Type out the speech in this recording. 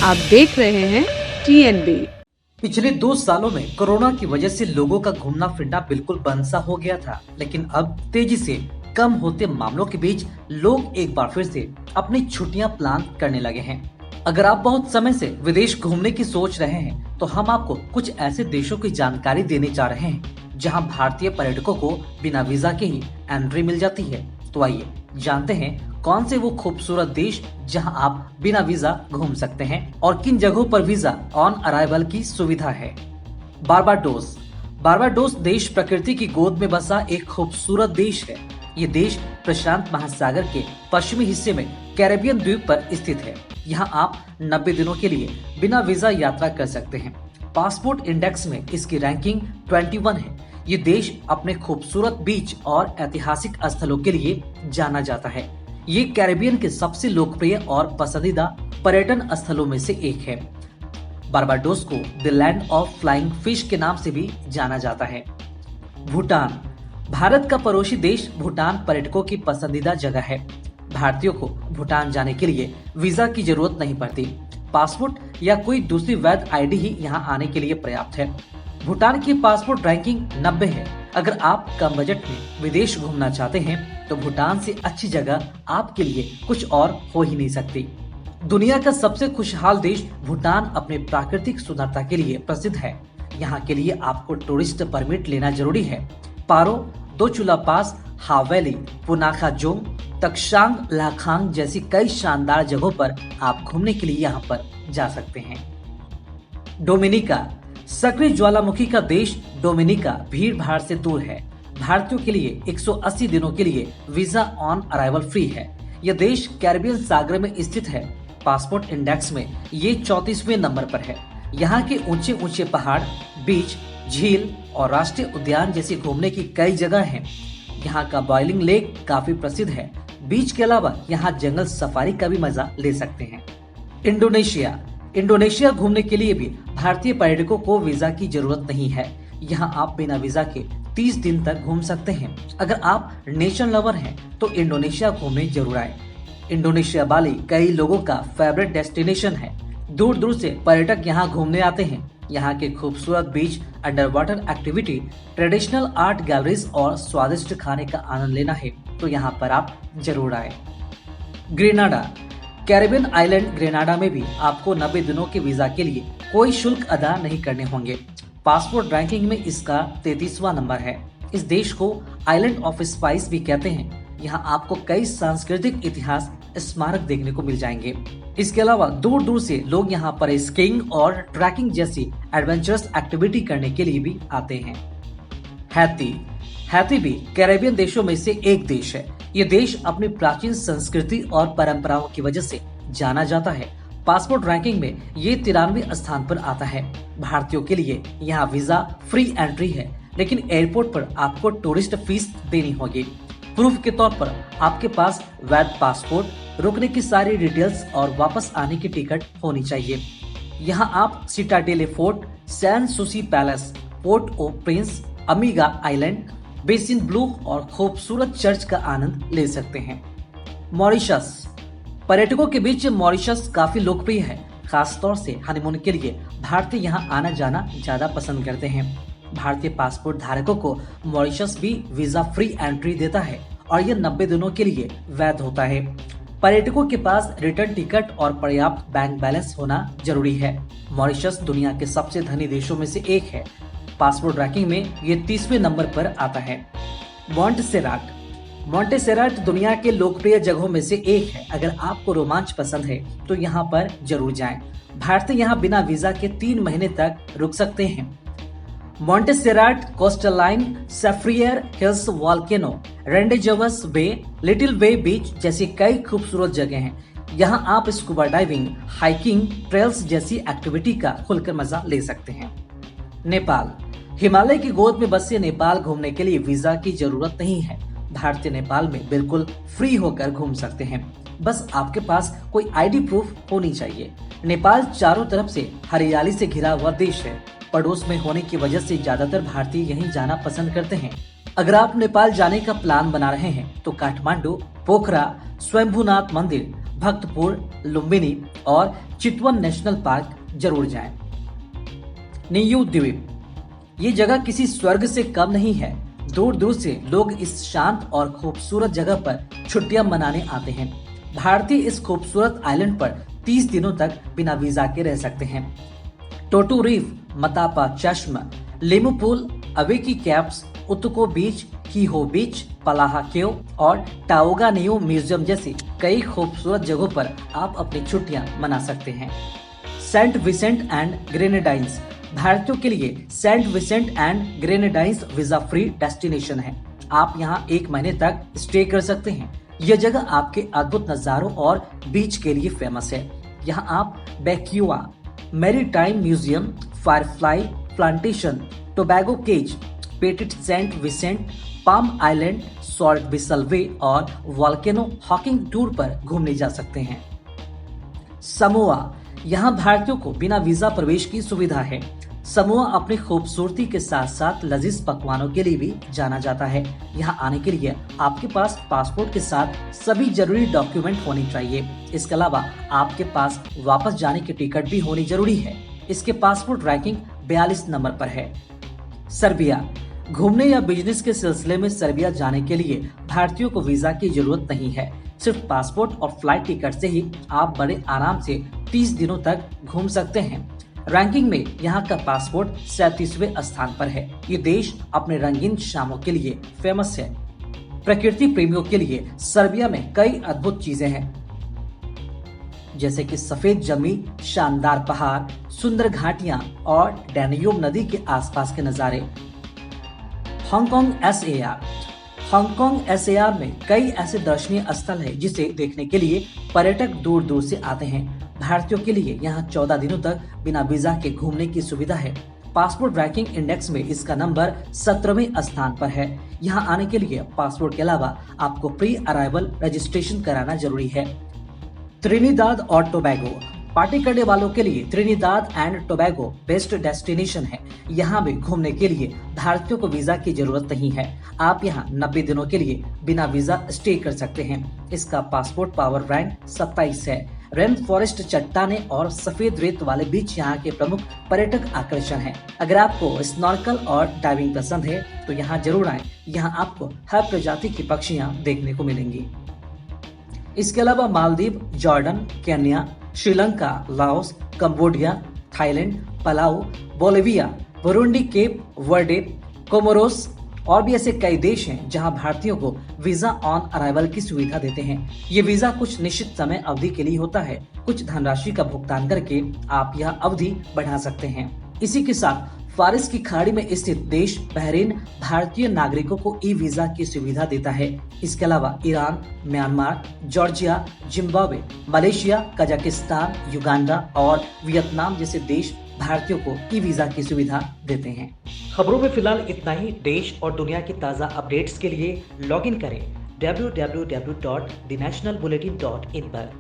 आप देख रहे हैं TNB। पिछले 2 सालों में कोरोना की वजह से लोगों का घूमना फिरना बिल्कुल बंद सा हो गया था, लेकिन अब तेजी से कम होते मामलों के बीच लोग एक बार फिर से अपनी छुट्टियां प्लान करने लगे हैं। अगर आप बहुत समय से विदेश घूमने की सोच रहे हैं, तो हम आपको कुछ ऐसे देशों की जानकारी देने जा रहे हैं जहां भारतीय पर्यटकों को बिना वीजा के ही एंट्री मिल जाती है। तो आइए जानते हैं कौन से वो खूबसूरत देश जहां आप बिना वीजा घूम सकते हैं और किन जगहों पर वीजा ऑन अराइवल की सुविधा है। बारबाडोस। बारबाडोस देश प्रकृति की गोद में बसा एक खूबसूरत देश है। ये देश प्रशांत महासागर के पश्चिमी हिस्से में कैरेबियन द्वीप पर स्थित है। यहाँ आप 90 दिनों के लिए बिना वीजा यात्रा कर सकते हैं। पासपोर्ट इंडेक्स में इसकी रैंकिंग 21 है। ये देश अपने खूबसूरत बीच और ऐतिहासिक स्थलों के लिए जाना जाता है। ये कैरेबियन के सबसे लोकप्रिय और पसंदीदा पर्यटन स्थलों में से एक है। बारबाडोस को the land of flying fish के नाम से भी जाना जाता है। भूटान। भारत का पड़ोसी देश भूटान पर्यटकों की पसंदीदा जगह है। भारतीयों को भूटान जाने के लिए वीजा की जरूरत नहीं पड़ती। पासपोर्ट या कोई दूसरी वैध आईडी ही यहाँ आने के लिए पर्याप्त है। भूटान की पासपोर्ट रैंकिंग 90 है। अगर आप कम बजट में विदेश घूमना चाहते हैं, तो भूटान से अच्छी जगह आपके लिए कुछ और हो ही नहीं सकती। दुनिया का सबसे खुशहाल देश भूटान अपने प्राकृतिक सुंदरता के लिए प्रसिद्ध है। यहाँ के लिए आपको टूरिस्ट परमिट लेना जरूरी है। पारो, दो चूला पास, हावेली, पुनाखाजोंग, तक्शांग लाखांग जैसी कई शानदार जगहों पर आप घूमने के लिए यहाँ पर जा सकते हैं। डोमिनिका। सक्रिय ज्वालामुखी का देश डोमिनिका भीड़ भाड़ से दूर है। भारतीयों के लिए 180 दिनों के लिए वीजा ऑन अराइवल फ्री है। यह देश कैरिबियन सागर में स्थित है। पासपोर्ट इंडेक्स में ये 34वें नंबर पर है। यहाँ के ऊंचे ऊंचे पहाड़, बीच, झील और राष्ट्रीय उद्यान जैसी घूमने की कई जगह हैं। यहाँ का बॉइलिंग लेक काफी प्रसिद्ध है। बीच के अलावा यहाँ जंगल सफारी का भी मजा ले सकते हैं। इंडोनेशिया। इंडोनेशिया घूमने के लिए भी भारतीय पर्यटकों को वीजा की जरूरत नहीं है। यहाँ आप बिना वीजा के 30 दिन तक घूम सकते हैं। अगर आप नेचर लवर हैं, तो इंडोनेशिया घूमने जरूर आए। इंडोनेशिया बाली कई लोगों का फेवरेट डेस्टिनेशन है। दूर दूर से पर्यटक यहाँ घूमने आते हैं। यहाँ के खूबसूरत beach, under water activity, traditional art galleries और स्वादिष्ट खाने का आनंद लेना है, तो यहाँ पर आप जरूर आए। ग्रेनाडा। कैरिबियन आइलैंड ग्रेनाडा में भी आपको 90 दिनों के वीजा के लिए कोई शुल्क अदा नहीं करने होंगे। पासपोर्ट रैंकिंग में इसका 33वां नंबर है। इस देश को आइलैंड ऑफ स्पाइस भी कहते हैं। यहाँ आपको कई सांस्कृतिक इतिहास स्मारक देखने को मिल जाएंगे। इसके अलावा दूर दूर से लोग यहाँ पर स्कीइंग और ट्रैकिंग जैसी एडवेंचरस एक्टिविटी करने के लिए भी आते हैं। हैती। हैती भी कैरेबियन देशों में से एक देश है। ये देश अपनी प्राचीन संस्कृति और परंपराओं की वजह से जाना जाता है। पासपोर्ट रैंकिंग में ये 93वें स्थान पर आता है। भारतीयों के लिए यहाँ वीजा फ्री एंट्री है, लेकिन एयरपोर्ट पर आपको टूरिस्ट फीस देनी होगी। प्रूफ के तौर पर आपके पास वैध पासपोर्ट, रुकने की सारी डिटेल्स और वापस आने की टिकट होनी चाहिए। यहाँ आप सिटाडेले फोर्ट, सैन सुसी पैलेस, पोर्ट ओ प्रिंस, अमीगा आइलैंड, बेसिन ब्लू और खूबसूरत चर्च का आनंद ले सकते हैं। मॉरिशस। पर्यटकों के बीच मॉरिशस काफी लोकप्रिय है। खासतौर से हनीमून के लिए भारतीय यहाँ आना जाना ज्यादा पसंद करते हैं। भारतीय पासपोर्ट धारकों को मॉरिशस भी वीजा फ्री एंट्री देता है और यह 90 दिनों के लिए वैध होता है। पर्यटकों के पास रिटर्न टिकट और पर्याप्त बैंक बैलेंस होना जरूरी है। मॉरिशस दुनिया के सबसे धनी देशों में से एक है। पासपोर्ट रैंकिंग में ये 30वें नंबर पर आता है। मॉन्टेसेराट। मॉन्टेसेराट दुनिया के लोकप्रिय जगहों में से एक है। अगर आपको रोमांच पसंद है, तो यहाँ पर जरूर जाएं। भारतीय यहाँ बिना वीजा के 3 महीने तक रुक सकते हैं। मॉन्टेसेराट कोस्टल लाइन, सैफ्रियर हिल्स, वॉल्केनो, रेंडेजवस बे, लिटिल वे बीच जैसी कई खूबसूरत जगह हैं। यहाँ आप स्कूबा डाइविंग, हाइकिंग, ट्रेल्स जैसी एक्टिविटी का खुलकर मजा ले सकते हैं। नेपाल। हिमालय की गोद में बसे नेपाल घूमने के लिए वीजा की जरूरत नहीं है। भारतीय नेपाल में बिल्कुल फ्री होकर घूम सकते हैं। बस आपके पास कोई आईडी प्रूफ होनी चाहिए। नेपाल चारों तरफ से हरियाली से घिरा हुआ देश है। पड़ोस में होने की वजह से ज्यादातर भारतीय यहीं जाना पसंद करते हैं। अगर आप नेपाल जाने का प्लान बना रहे हैं, तो काठमांडू, पोखरा, स्वयंभूनाथ मंदिर, भक्तपुर, लुम्बिनी और चितवन नेशनल पार्क जरूर जाएं। नियू द्वीप, ये जगह किसी स्वर्ग से कम नहीं है। दूर दूर से लोग इस शांत और खूबसूरत जगह पर छुट्टियां मनाने आते हैं। भारतीय इस खूबसूरत आइलैंड पर 30 दिनों तक बिना वीजा के रह सकते हैं। टोटू रीफ, मतापा चश्म, लेमू पूल, अवेकी कैप्स, उतुको बीच, कीहो बीच, पलाहा केव और टाओगा नियो म्यूजियम जैसी कई खूबसूरत जगहों पर आप अपनी छुट्टियां मना सकते हैं। सेंट विसेंट एंड ग्रेनेडाइंस, भारतीयों के लिए Saint Vincent and Grenadines visa free destination है। आप यहाँ 1 महीने तक स्टे कर सकते हैं। यह जगह आपके अद्भुत नजारों और बीच के लिए फेमस है। यहाँ आप बैक्यूआ, maritime museum, firefly plantation, Tobago cays, Petit Saint Vincent, Palm Island, Salt बिसल वे और वॉल्केनो हॉकिंग टूर पर घूमने जा सकते हैं। समोआ, यहाँ भारतीयों को बिना वीजा प्रवेश की सुविधा है। समोआ अपनी खूबसूरती के साथ साथ लजीज पकवानों के लिए भी जाना जाता है। यहाँ आने के लिए आपके पास पासपोर्ट के साथ सभी जरूरी डॉक्यूमेंट होने चाहिए। इसके अलावा आपके पास वापस जाने की टिकट भी होनी जरूरी है। इसके पासपोर्ट रैंकिंग 42 नंबर पर है। सर्बिया, घूमने या बिजनेस के सिलसिले में सर्बिया जाने के लिए भारतीयों को वीजा की जरूरत नहीं है। सिर्फ पासपोर्ट और फ्लाइट टिकट से ही आप बड़े आराम से 30 दिनों तक घूम सकते हैं। रैंकिंग में यहाँ का पासपोर्ट 37वें स्थान पर है। ये देश अपने रंगीन शामों के लिए फेमस है। प्रकृति प्रेमियों के लिए सर्बिया में कई अद्भुत चीजें हैं, जैसे कि सफेद जमी, शानदार पहाड़, सुंदर घाटियां और डैन्यूब नदी के आसपास के नजारे। हांगकांग SAR, हांगकांग SAR में कई ऐसे दर्शनीय स्थल हैं जिसे देखने के लिए पर्यटक दूर दूर से आते हैं। भारतीयों के लिए यहाँ 14 दिनों तक बिना वीजा के घूमने की सुविधा है। पासपोर्ट रैंकिंग इंडेक्स में इसका नंबर 17वें स्थान पर है। यहाँ आने के लिए पासपोर्ट के अलावा आपको प्री अराइवल रजिस्ट्रेशन कराना जरूरी है। त्रिनिदाद और टोबैगो, पार्टी करने वालों के लिए Trinidad and Tobago best destination है। यहाँ भी घूमने के लिए भारतीयों को वीजा की जरूरत नहीं है। आप यहाँ 90 दिनों के लिए बिना वीजा स्टे कर सकते हैं। इसका पासपोर्ट पावर रैंक 27 है। रेन फॉरेस्ट, चट्टाने और सफेद रेत वाले बीच यहाँ के प्रमुख पर्यटक आकर्षण हैं। अगर आपको स्नॉर्कल और डाइविंग पसंद है तो यहाँ जरूर आएं। यहाँ आपको हर प्रजाति की पक्षियाँ देखने को मिलेंगी। इसके अलावा Maldives, Jordan, Kenya, Sri Lanka, Laos, Cambodia, Thailand, Palau, Bolivia, Burundi, Cape Verde, Comoros और भी ऐसे कई देश हैं जहां भारतीयों को वीजा ऑन अराइवल की सुविधा देते हैं। ये वीजा कुछ निश्चित समय अवधि के लिए होता है। कुछ धनराशि का भुगतान करके आप यह अवधि बढ़ा सकते हैं। इसी के साथ फारिस की खाड़ी में स्थित देश बहरीन भारतीय नागरिकों को ई वीजा की सुविधा देता है। इसके अलावा Iran, Myanmar, Georgia, Zimbabwe, Malaysia, Kazakhstan, Uganda और वियतनाम जैसे देश भारतीयों को ई वीजा की सुविधा देते हैं। खबरों में फिलहाल इतना ही। देश और दुनिया की ताज़ा अपडेट्स के लिए लॉगिन करें www.thenationalbulletin.in पर।